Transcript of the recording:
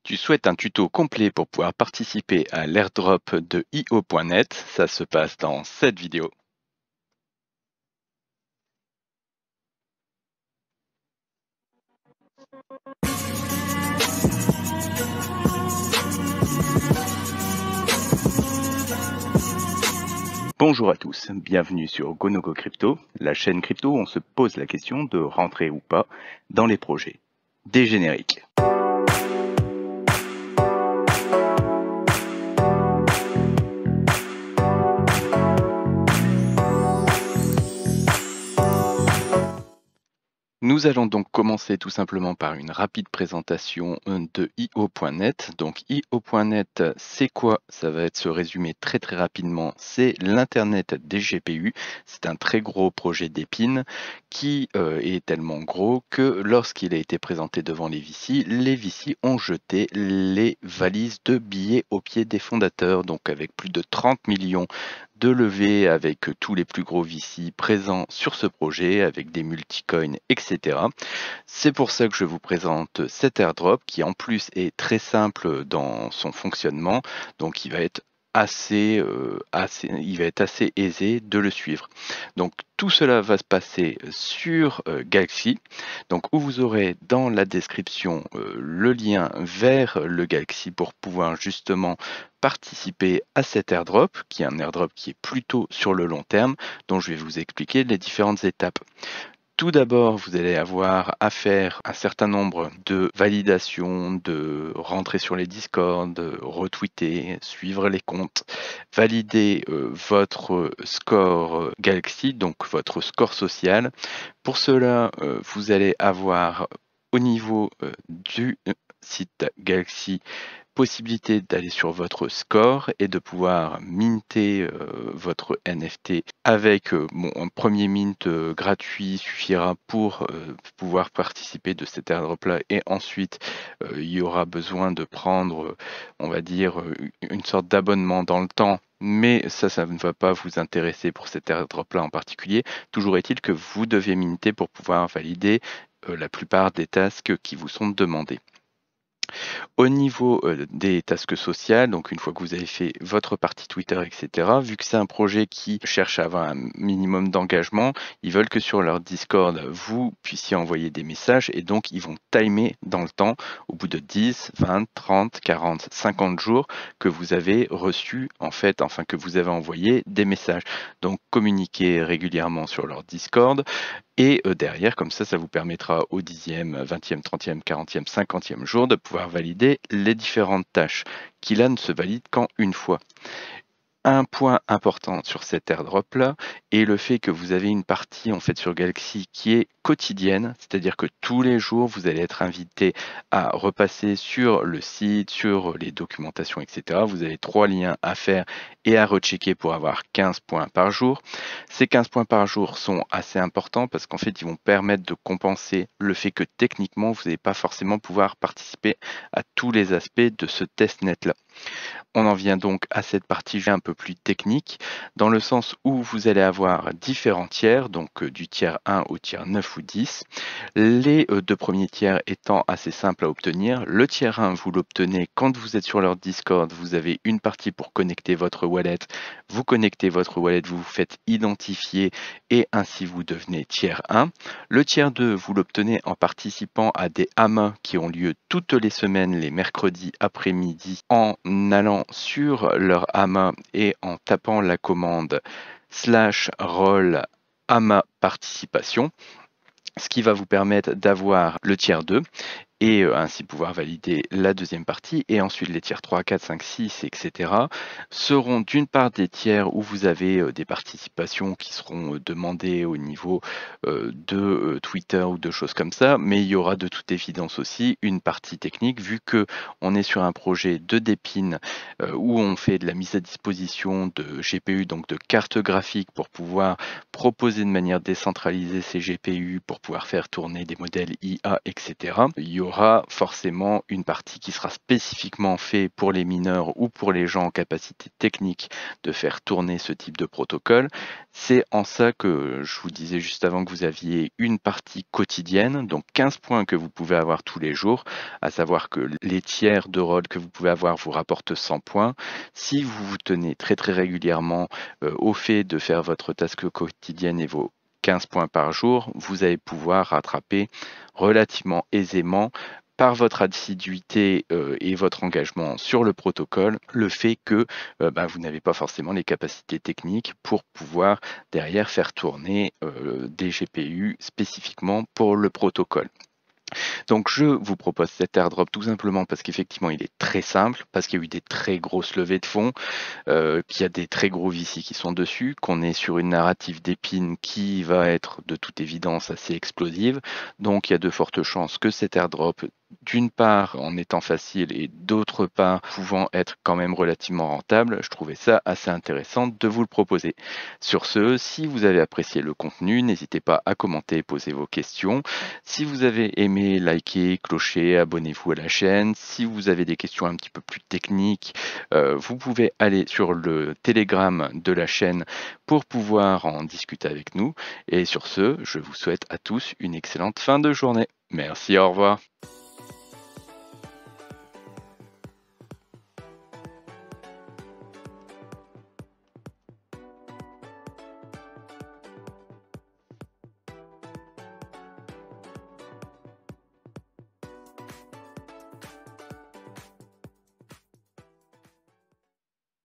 Tu souhaites un tuto complet pour pouvoir participer à l'airdrop de io.net. Ça se passe dans cette vidéo. Bonjour à tous, bienvenue sur GoNoGo Crypto, la chaîne crypto où on se pose la question de rentrer ou pas dans les projets. Des génériques. Nous allons donc commencer tout simplement par une rapide présentation de io.net. Donc io.net, c'est quoi? Ça va être se résumer très rapidement. C'est l'Internet des GPU. C'est un très gros projet d'épines qui est tellement gros que lorsqu'il a été présenté devant les VC ont jeté les valises de billets aux pieds des fondateurs. Donc avec plus de 30 millions de levée avec tous les plus gros VC présents sur ce projet, avec des multicoins, etc. C'est pour ça que je vous présente cet airdrop qui en plus est très simple dans son fonctionnement, donc il va être assez aisé de le suivre. Donc tout cela va se passer sur Galaxy, donc où vous aurez dans la description le lien vers le Galaxy pour pouvoir justement participer à cet airdrop, qui est un airdrop qui est plutôt sur le long terme, dont je vais vous expliquer les différentes étapes. Tout d'abord, vous allez avoir à faire un certain nombre de validations, de rentrer sur les Discord, de retweeter, suivre les comptes, valider votre score Galaxy, donc votre score social. Pour cela, vous allez avoir au niveau du site Galaxy possibilité d'aller sur votre score et de pouvoir minter votre NFT avec un premier mint gratuit suffira pour pouvoir participer de cet airdrop là, et ensuite il y aura besoin de prendre on va dire une sorte d'abonnement dans le temps, mais ça ne va pas vous intéresser pour cet airdrop là en particulier. Toujours est-il que vous devez minter pour pouvoir valider la plupart des tasks qui vous sont demandés. Au niveau des tasks sociales, donc une fois que vous avez fait votre partie Twitter, etc., vu que c'est un projet qui cherche à avoir un minimum d'engagement, ils veulent que sur leur Discord, vous puissiez envoyer des messages et donc ils vont timer dans le temps au bout de 10, 20, 30, 40, 50 jours que vous avez reçu, enfin que vous avez envoyé des messages. Donc communiquez régulièrement sur leur Discord. Et derrière, comme ça vous permettra au 10e, 20e, 30e, 40e, 50e jour de pouvoir valider les différentes tâches qui là ne se valident qu'en une fois. Un point important sur cet airdrop là est le fait que vous avez une partie en fait sur Galaxy qui est quotidienne, c'est-à-dire que tous les jours vous allez être invité à repasser sur le site, sur les documentations, etc. Vous avez 3 liens à faire et à rechecker pour avoir 15 points par jour. Ces 15 points par jour sont assez importants parce qu'en fait ils vont permettre de compenser le fait que techniquement vous n'allez pas forcément pouvoir participer à tous les aspects de ce testnet là. On en vient donc à cette partie un peu plus technique, dans le sens où vous allez avoir différents tiers, donc du tiers 1 au tiers 9 ou 10. Les deux premiers tiers étant assez simples à obtenir. Le tiers 1, vous l'obtenez quand vous êtes sur leur Discord, vous avez une partie pour connecter votre wallet. Vous connectez votre wallet, vous vous faites identifier et ainsi vous devenez tiers 1. Le tiers 2, vous l'obtenez en participant à des AMA qui ont lieu toutes les semaines, les mercredis après-midi, en allant sur leur AMA et en tapant la commande /roll AMA participation, ce qui va vous permettre d'avoir le tiers 2 et ainsi pouvoir valider la deuxième partie. Et ensuite les tiers 3, 4, 5, 6, etc. seront d'une part des tiers où vous avez des participations qui seront demandées au niveau de Twitter ou de choses comme ça, mais il y aura de toute évidence aussi une partie technique vu que on est sur un projet de Dépine où on fait de la mise à disposition de GPU, donc de cartes graphiques pour pouvoir proposer de manière décentralisée ces GPU pour pouvoir faire tourner des modèles IA, etc. Il y aura forcément une partie qui sera spécifiquement faite pour les mineurs ou pour les gens en capacité technique de faire tourner ce type de protocole. C'est en ça que je vous disais juste avant que vous aviez une partie quotidienne, donc 15 points que vous pouvez avoir tous les jours, à savoir que les tiers de rôle que vous pouvez avoir vous rapportent 100 points. Si vous vous tenez très très régulièrement au fait de faire votre task quotidienne et vos 15 points par jour, vous allez pouvoir rattraper relativement aisément par votre assiduité et votre engagement sur le protocole, le fait que vous n'avez pas forcément les capacités techniques pour pouvoir derrière faire tourner des GPU spécifiquement pour le protocole. Donc je vous propose cet airdrop tout simplement parce qu'effectivement il est très simple, parce qu'il y a eu des très grosses levées de fonds, qu'il y a des très gros VC qui sont dessus, qu'on est sur une narrative d'épine qui va être de toute évidence assez explosive. Donc il y a de fortes chances que cet airdrop, d'une part en étant facile et d'autre part pouvant être quand même relativement rentable, je trouvais ça assez intéressant de vous le proposer. Sur ce, si vous avez apprécié le contenu, n'hésitez pas à commenter et poser vos questions. Si vous avez aimé, likez, clochez, abonnez-vous à la chaîne. Si vous avez des questions un petit peu plus techniques, vous pouvez aller sur le Telegram de la chaîne pour pouvoir en discuter avec nous. Et sur ce, je vous souhaite à tous une excellente fin de journée. Merci, au revoir.